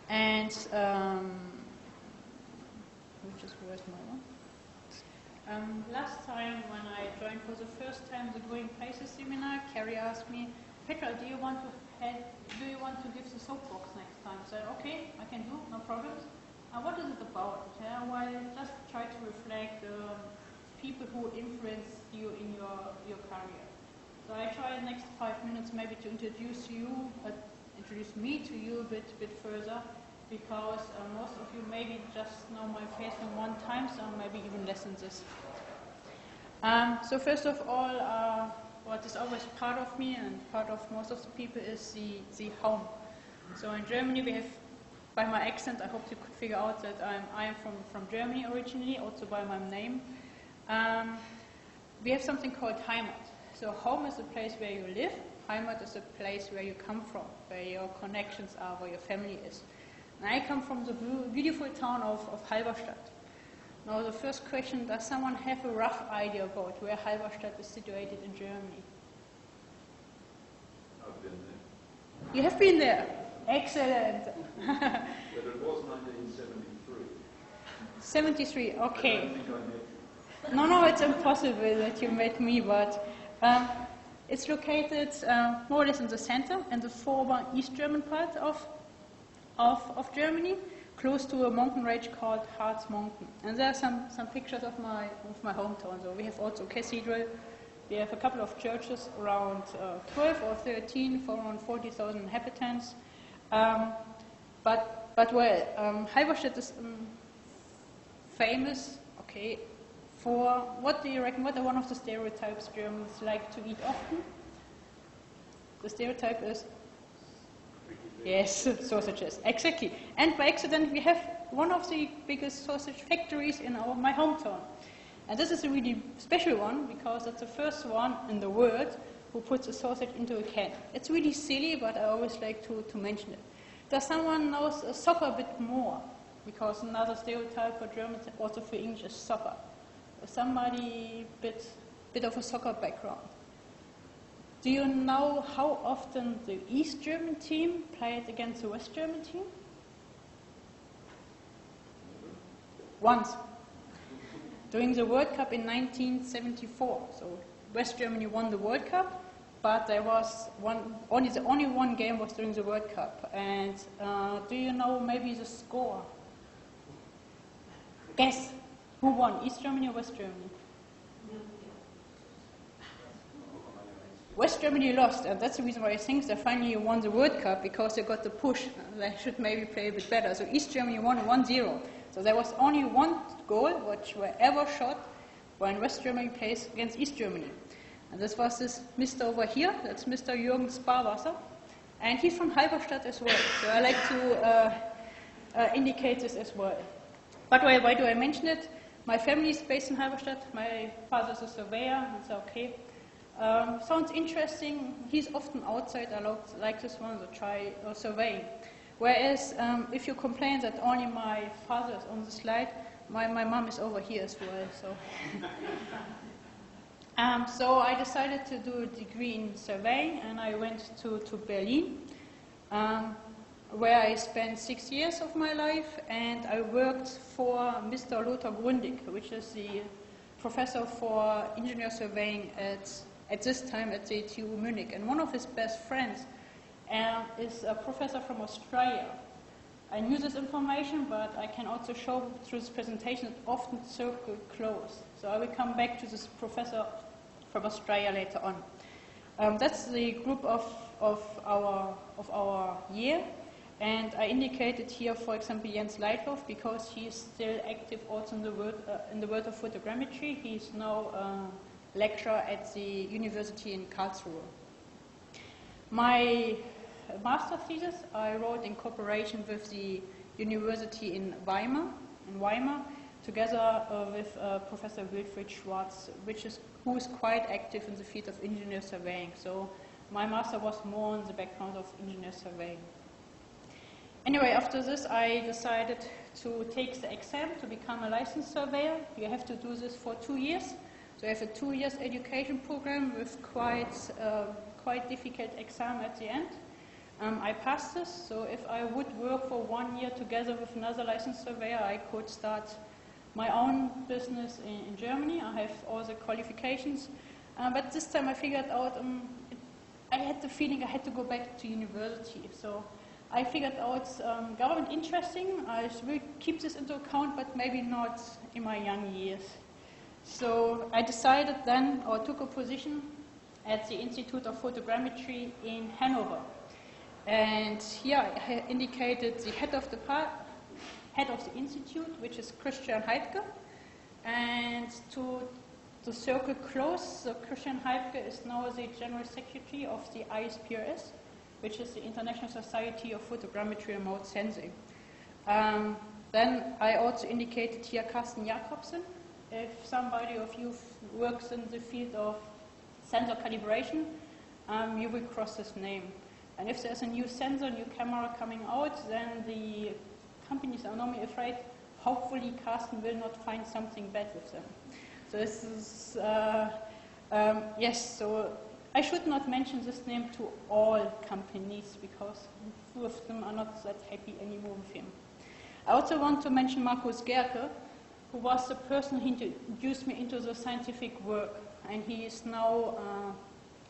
And where's my one? Last time when I joined for the first time the Going Places seminar, Carrie asked me, Petra, do you want to give the soapbox next time? I said, okay, I can do, no problems. What is it about? Well, just try to reflect people who influenced you in your career. So I try the next 5 minutes maybe to introduce me to you a bit further, because most of you maybe just know my face from one time, so maybe even less than this. So first of all, what is always part of me and part of most of the people is the home. So in Germany we have, by my accent, I hope you could figure out that I am from Germany originally, also by my name. We have something called Heimat. So home is the place where you live, Heimat is the place where you come from, where your connections are, where your family is. And I come from the beautiful town of Halberstadt. Now the first question, does someone have a rough idea about where Halberstadt is situated in Germany? I've been there. You have been there? Excellent. But it was 1973. 73, okay. I don't think I met. No, it's impossible that you met me, but it's located more or less in the center, in the former East German part of Germany, close to a mountain range called Harz-Mountain. And there are some pictures of my hometown. So we have also a cathedral. We have a couple of churches, around 12 or 13 for around 40,000 inhabitants. But Halberstadt is famous, okay, for, what do you reckon, what are one of the stereotypes Germans like to eat often? The stereotype is? Yes, sausages, exactly. And by accident we have one of the biggest sausage factories in my hometown. And this is a really special one because it's the first one in the world who puts a sausage into a can. It's really silly, but I always like to mention it. Does someone know soccer a bit more? Because another stereotype for Germans, also for English, is soccer. Somebody bit of a soccer background. Do you know how often the East German team played against the West German team? Once. During the World Cup in 1974. So West Germany won the World Cup, but there was only one game was during the World Cup. And do you know maybe the score? Guess. Who won, East Germany or West Germany? West Germany lost, and that's the reason why I think they finally won the World Cup, because they got the push. They should maybe play a bit better. So East Germany won 1-0. So there was only one goal which were ever shot when West Germany plays against East Germany. And this was this Mr. over here, that's Mr. Jürgen Sparwasser. And he's from Halberstadt as well. So I like to indicate this as well. But why do I mention it? My family is based in Halberstadt. My father is a surveyor, and so okay. Sounds interesting. He's often outside. I like this one, so try surveying. Whereas if you complain that only my father is on the slide, my mom is over here as well. So, so I decided to do a degree in surveying, and I went to Berlin, where I spent 6 years of my life, and I worked for Mr. Lothar Grundig, which is the professor for engineer surveying at this time at the TU Munich. And one of his best friends is a professor from Australia. I knew this information, but I can also show through this presentation that often circle close. So I will come back to this professor from Australia later on. That's the group of our year. And I indicated here, for example, Jens Leithoff, because he is still active also in the world of photogrammetry. He is now a lecturer at the university in Karlsruhe. My master thesis I wrote in cooperation with the university in Weimar, together with Professor Wilfried Schwarz, who is quite active in the field of engineer surveying. So my master was more on the background of engineer surveying. Anyway, after this, I decided to take the exam to become a licensed surveyor. You have to do this for 2 years. So you have a 2 years education program with quite difficult exam at the end. I passed this, so if I would work for 1 year together with another licensed surveyor, I could start my own business in Germany. I have all the qualifications, but this time I figured out I had the feeling I had to go back to university. So I figured out government interesting. I will keep this into account, but maybe not in my young years. So I decided then, or took a position at the Institute of Photogrammetry in Hanover. And here I indicated the head of the institute, which is Christian Heidke. And to the circle close, so Christian Heidke is now the general secretary of the ISPRS, which is the International Society of Photogrammetry and Remote Sensing. Then I also indicated here Carsten Jacobsen. If somebody of you works in the field of sensor calibration, you will cross this name. And if there's a new sensor, new camera coming out, then the companies are normally afraid, hopefully Carsten will not find something bad with them. So this is, yes, so I should not mention this name to all companies because few of them are not that happy anymore with him. I also want to mention Markus Gerke, who was the person who introduced me into the scientific work, and he is now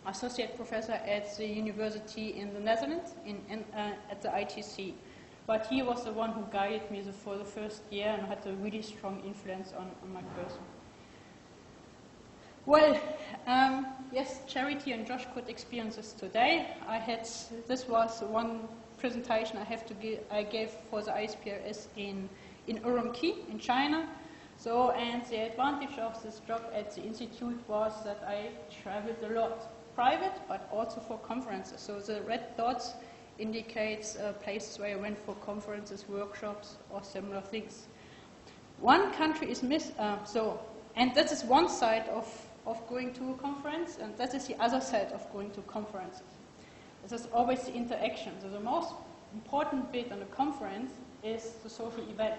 associate professor at the university in the Netherlands, at the ITC. But he was the one who guided me for the first year and had a really strong influence on my person. Well, yes, Charity and Josh could experience this today. This was one presentation I gave for the ISPRS in Urumqi in China. So, and the advantage of this job at the institute was that I traveled a lot, private, but also for conferences. So the red dots indicates places where I went for conferences, workshops, or similar things. One country is and that is one side of going to a conference, and that is the other side of going to conferences. This is always the interaction. So the most important bit on a conference is the social event.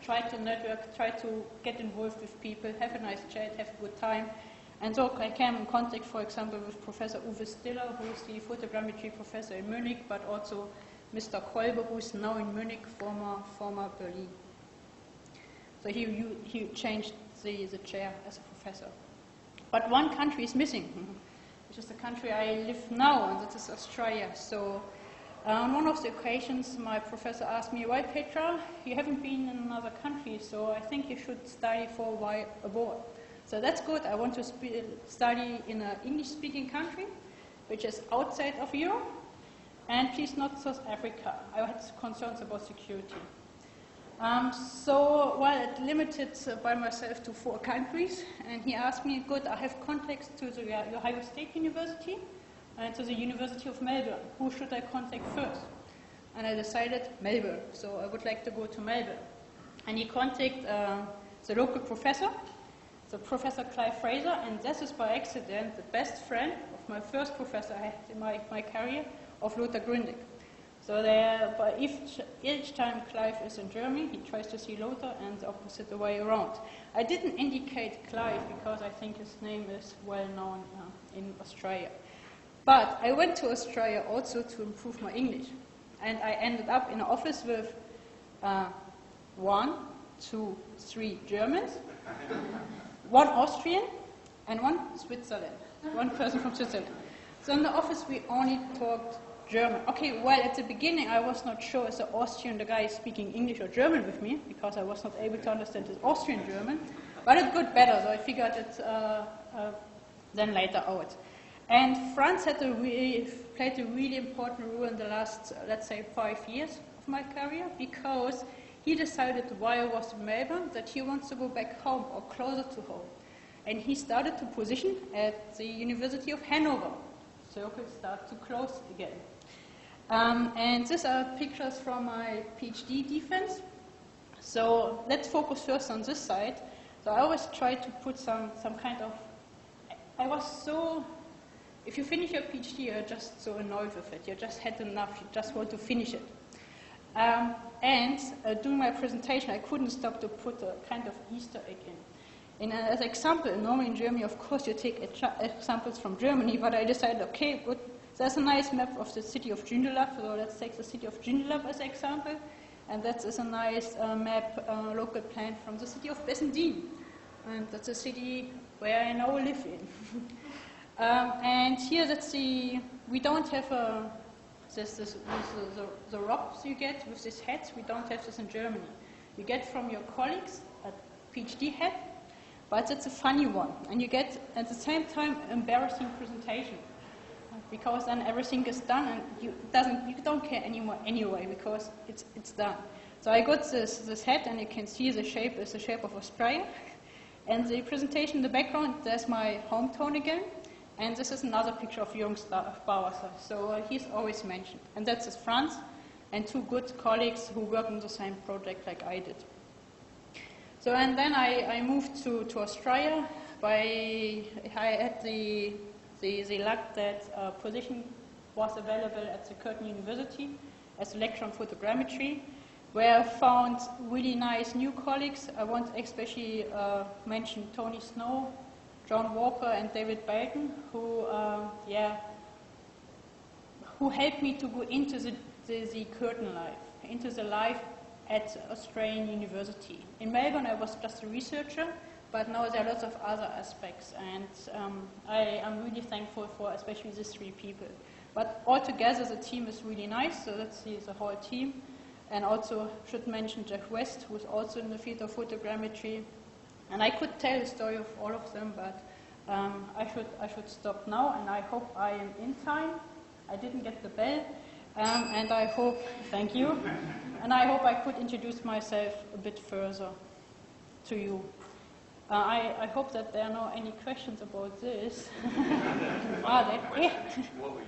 Try to network, try to get involved with people, have a nice chat, have a good time. And so I came in contact, for example, with Professor Uwe Stiller, who is the photogrammetry professor in Munich, but also Mr. Kolbe, who is now in Munich, former Berlin. So he changed the chair as a professor. But one country is missing, which is the country I live now, and that is Australia. So on one of the occasions, my professor asked me, "Well, Petra, you haven't been in another country, so I think you should study for a while abroad." So that's good. I want to study in an English-speaking country, which is outside of Europe, and please not South Africa. I had concerns about security. So I limited by myself to 4 countries, and he asked me, good, I have contacts to the Ohio State University and to the University of Melbourne. Who should I contact first? And I decided Melbourne, so I would like to go to Melbourne. And he contacted the local professor, so Professor Clive Fraser, and this is by accident the best friend of my first professor I had in my career, of Lothar Grundig. So but each time Clive is in Germany, he tries to see Lothar, and the opposite way around. I didn't indicate Clive because I think his name is well known in Australia. But I went to Australia also to improve my English. And I ended up in an office with 1, 2, 3 Germans, 1 Austrian, and 1 Switzerland, 1 person from Switzerland. So in the office we only talked German. Okay, well, at the beginning I was not sure if the Austrian, the guy is speaking English or German with me, because I was not able to understand his Austrian German, but it got better, so I figured it then later out. And France played a really important role in the last, let's say, 5 years of my career, because he decided while I was in Melbourne that he wants to go back home or closer to home. And he started to position at the University of Hanover. Circles start to close again. And these are pictures from my PhD defense. So let's focus first on this side. So I always try to put some kind of, if you finish your PhD, you're just so annoyed with it. You just had enough, you just want to finish it. During my presentation, I couldn't stop to put a kind of Easter egg in. As an example, normally in Germany, of course, you take examples from Germany, but I decided, okay, good, there's a nice map of the city of Joondalup, so let's take the city of Joondalup as an example. And that is a nice map, local plan from the city of Bessendien. And that's a city where I now live in. And here that's we don't have the rocks you get with these hats, we don't have this in Germany. You get from your colleagues a PhD hat, but it's a funny one. And you get, at the same time, embarrassing presentation. Because then everything is done and you don't care anymore anyway, because it's done. So I got this hat, and you can see the shape is the shape of Australia. And the presentation in the background, there's my hometown again. And this is another picture of Jürgen Bauwasser. So he's always mentioned. And that's his France, and two good colleagues who work on the same project like I did. So, and then I moved to Australia. I had the luck that a position was available at the Curtin University as a lecturer on photogrammetry, where I found really nice new colleagues. I want to especially mention Tony Snow, John Walker, and David Belton, who helped me to go into the Curtin life, into the life at Australian University. In Melbourne, I was just a researcher, but now there are lots of other aspects, and I am really thankful for especially these three people. But altogether, the team is really nice, so let's see the whole team. And also should mention Jeff West, who is also in the field of photogrammetry. And I could tell the story of all of them, but I should stop now, and I hope I am in time. I didn't get the bell, and I hope, thank you, and I hope I could introduce myself a bit further to you. I hope that there are no any questions about this. Are there? Yeah. What were you